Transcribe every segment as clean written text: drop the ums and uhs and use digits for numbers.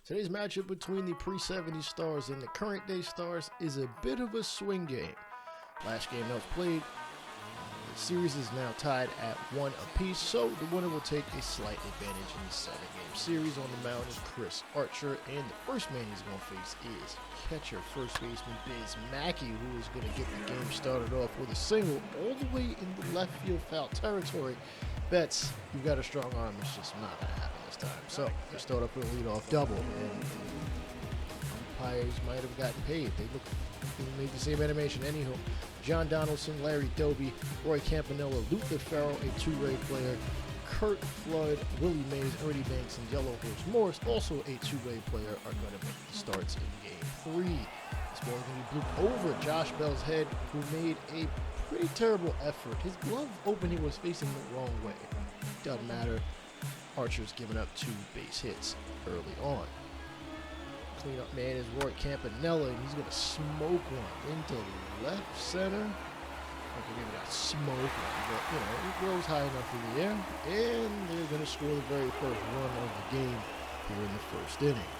Today's matchup between the pre-70s Stars and the current day Stars is a bit of a swing game. Last game that was played, the series is now tied at 1 apiece, so the winner will take a slight advantage in the 7-game series. On the mound is Chris Archer, and the first man he's going to face is catcher first baseman Biz Mackey, who is going to get the game started off with a single all the way in the left field foul territory. Betts, you've got a strong arm, it's just not going to happen this time. So they start up with a leadoff double, and umpires might have gotten paid. They made the same animation. Anyhow, John Donaldson, Larry Doby, Roy Campanella, Luther Farrell, a two-way player, Kurt Flood, Willie Mays, Ernie Banks, and Yellow Horse Morris, also a two-way player, are going to make the starts in Game 3. This ball is going to be blooped over Josh Bell's head, who made a pretty terrible effort. His glove opening was facing the wrong way. Doesn't matter. Archer's given up 2 base hits early on. Cleanup man is Roy Campanella, and he's going to smoke one into left center. Okay, maybe not smoke one, but it goes high enough in the air, and they're going to score the very first run of the game here in the first inning.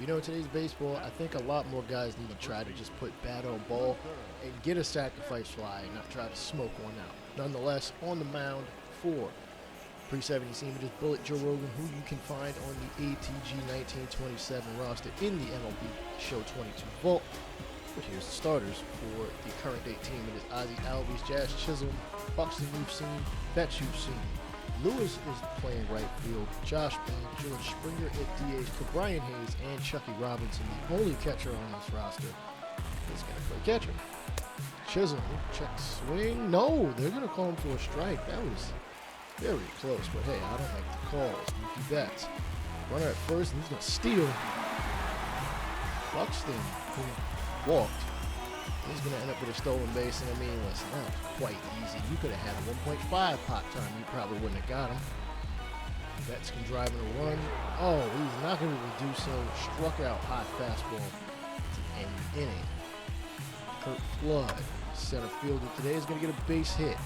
In today's baseball, I think a lot more guys need to try to just put bat on ball and get a sacrifice fly and not try to smoke one out. Nonetheless, on the mound for Pre70s team, it is Bullet Joe Rogan, who you can find on the ATG 1927 roster in the MLB Show 22 Vault. But here's the starters for the current day team. It is Ozzie Albies, Jazz Chisolm, Buxton you've seen, Betts you've seen. Lewis is playing right field. Josh Banks, George Springer at DH, Brian Hayes, and Chuckie Robinson, the only catcher on this roster, is going to play catcher. Chisolm, check swing. No, they're going to call him for a strike. That was very close, but hey, I don't like the calls. Mookie Betts, runner at first, and he's going to steal. Buxton, who walked, he's going to end up with a stolen base, and listen, that was quite easy. You could have had a 1.5 hot time. You probably wouldn't have got him. Betts can drive in a run. Oh, he's not going to be able to do so. Struck out high fastball to end the inning. Kurt Flood, center fielder today, is going to get a base hit.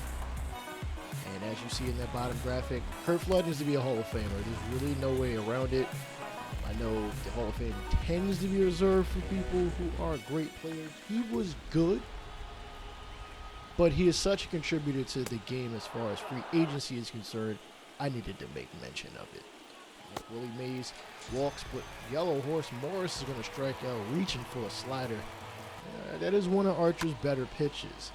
And as you see in that bottom graphic, Kurt Flood needs to be a Hall of Famer. There's really no way around it. I know the Hall of Fame tends to be reserved for people who are great players. He was good, but he is such a contributor to the game as far as free agency is concerned. I needed to make mention of it. Willie Mays walks, but Yellow Horse Morris is going to strike out, reaching for a slider. That is one of Archer's better pitches.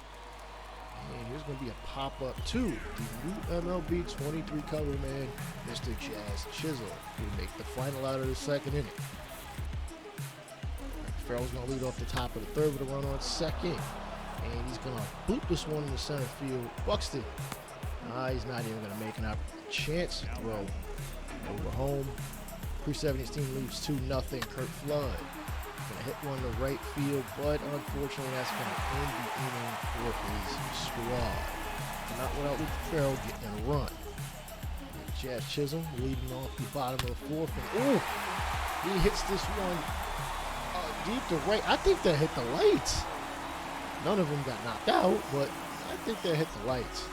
And here's going to be a pop-up to the new MLB 23 cover man, Mr. Jazz Chisolm, who will make the final out of the second inning. Farrell's going to lead off the top of the third with a run on second. And he's going to boot this one in the center field. Buxton, he's not even going to make an chance to throw over home. Pre70s team leaves 2-0. Kurt Flood going to hit one to right field, but unfortunately that's going to end the inning for his squad. Not without Luke Farrell getting a run. Jazz Chisolm leading off the bottom of the fourth, and he hits this one deep to right. I think that hit the lights. None of them got knocked out, but I think that hit the lights.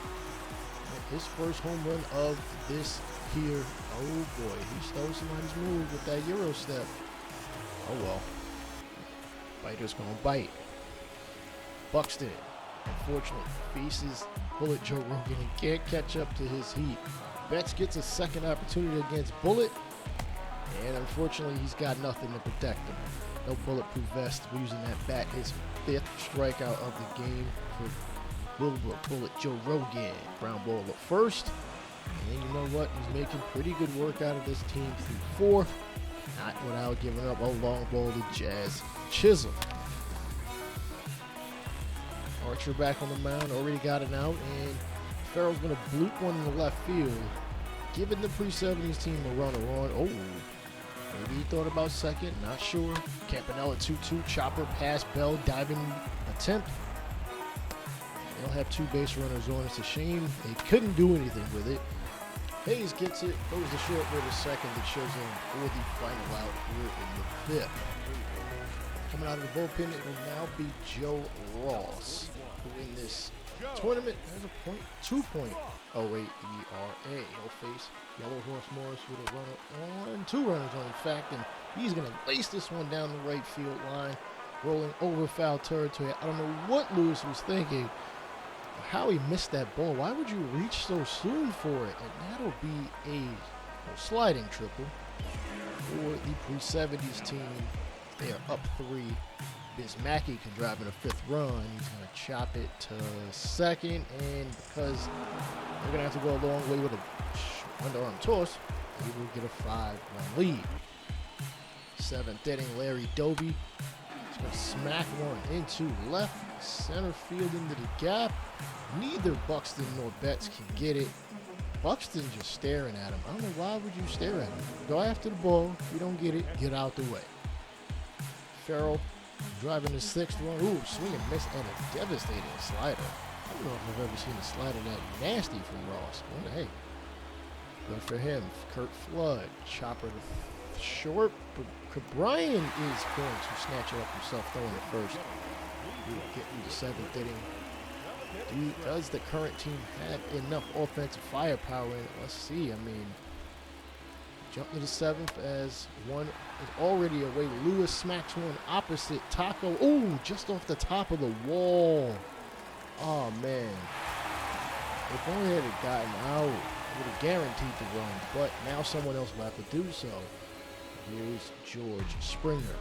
And his first home run of this here. Oh boy, he stole somebody's move with that Euro step. Oh well. Biter's gonna bite. Buxton, unfortunately, faces Bullet Joe Rogan and can't catch up to his heat. Betts gets a second opportunity against Bullet, and unfortunately, he's got nothing to protect him. No bulletproof vest using that bat. His 5th strikeout of the game for Wilbur, Bullet Joe Rogan. Ground ball at first, and then you know what? He's making pretty good work out of this team through 4th. Not without giving up a long ball to Jazz Chisolm. Archer back on the mound, already got it out, and Farrell's going to bloop one in the left field, giving the Pre70s team a runner on. Oh, maybe he thought about second, not sure. Campanella 2-2, chopper, pass, Bell, diving attempt. They'll have 2 base runners on. It's a shame they couldn't do anything with it. Hayes gets it, goes the short way to second, that shows him for the final out here in the 5th. Coming out of the bullpen, it will now be Joe Ross, who in this tournament has a .208 ERA. He'll face Yellow Horse Morris with a runner on, 2 runners on, in fact, and He's going to lace this one down the right field line, rolling over foul territory. I don't know what Lewis was thinking, how he missed that ball. Why would you reach so soon for it? And that'll be a sliding triple for the Pre70s team. They are up 3. Bismacki can drive in a 5th run. He's going to chop it to second, and because they're going to have to go a long way with a underarm toss, he will get a 5-run lead. 7th inning, Larry Doby is going to smack one into left center field into the gap. Neither Buxton nor Betts can get it. Buxton just staring at him. I don't know, why would you stare at him? Go after the ball. If you don't get it, get out the way. Farrell driving the 6th run. Ooh, swing and miss and a devastating slider. I don't know if I've ever seen a slider that nasty from Ross. But hey, good for him. Kurt Flood, chopper to short. But Brian is going to snatch it up himself, throwing it first. We'll get into the 7th inning. Does the current team have enough offensive firepower in it? Let's see. I mean, jump to the 7th as one is already away. Lewis smacks one opposite Taco. Oh, just off the top of the wall. Oh, man. If only it had gotten out, it would have guaranteed the run. But now someone else will have to do so. Here's George Springer.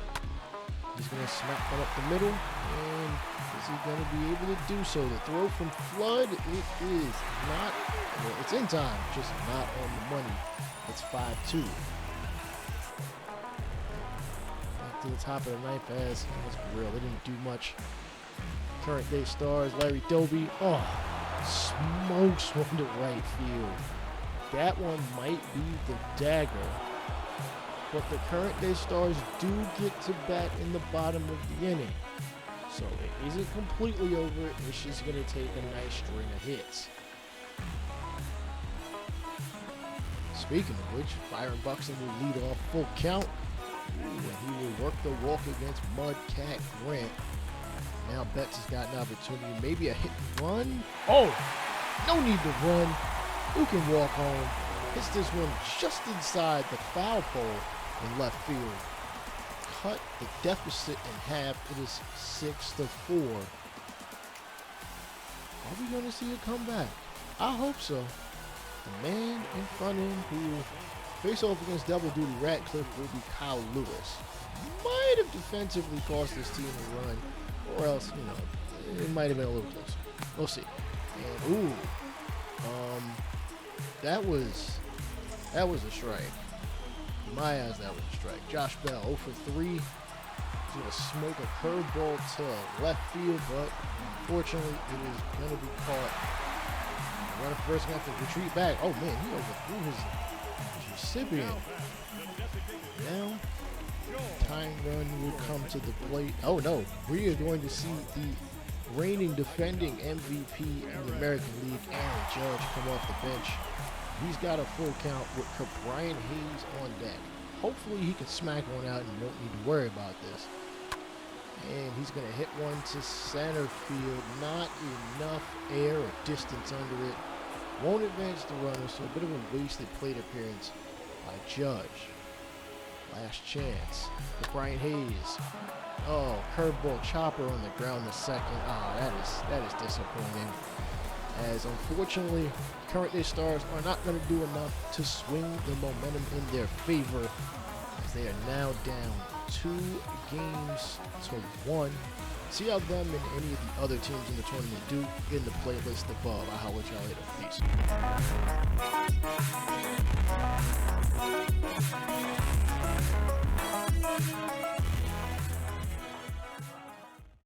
He's going to smack one up the middle. And is he going to be able to do so? The throw from Flood, it is not, well, it's in time, just not on the money. It's 5-2. Back to the top of the 9th as, let's be real, they didn't do much. Current day stars, Larry Doby, oh, smokes one to right field. That one might be the dagger. But the current day stars do get to bat in the bottom of the inning. So it isn't completely over. It's just going to take a nice string of hits. Speaking of which, Byron Buxton will lead off full count. And he will work the walk against Mudcat Grant. Now Betts has got an opportunity. Maybe a hit and run. Oh, no need to run. Who can walk home? Hits this one just inside the foul pole in left field. Cut the deficit in half. It is 6-4. Are we going to see a comeback? I hope so. The man in front of him who will face off against double duty Radcliffe will be Kyle Lewis. Might have defensively cost this team a run, or else, you know, it might have been a little closer. We'll see. And ooh, that was a strike. In my eyes, that was a strike. Josh Bell, 0 for 3. He's going to smoke a curveball to left field, but unfortunately, it is going to be caught. Runner first going to have to retreat back. Oh, man, he overthrew his recipient. Now, time run will come to the plate. Oh, no. We are going to see the reigning defending MVP in the American League, Aaron Judge, come off the bench. He's got a full count with Brian Hayes on deck. Hopefully he can smack one out and won't need to worry about this. And he's going to hit one to center field. Not enough air or distance under it. Won't advance the runner, so a bit of a wasted plate appearance by Judge. Last chance for Brian Hayes. Oh, curveball chopper on the ground the second. Oh, that is disappointing. As unfortunately, current day stars are not going to do enough to swing the momentum in their favor, as they are now down 2 games to 1. See how them and any of the other teams in the tournament do in the playlist above. I'll holler at y'all later. Peace.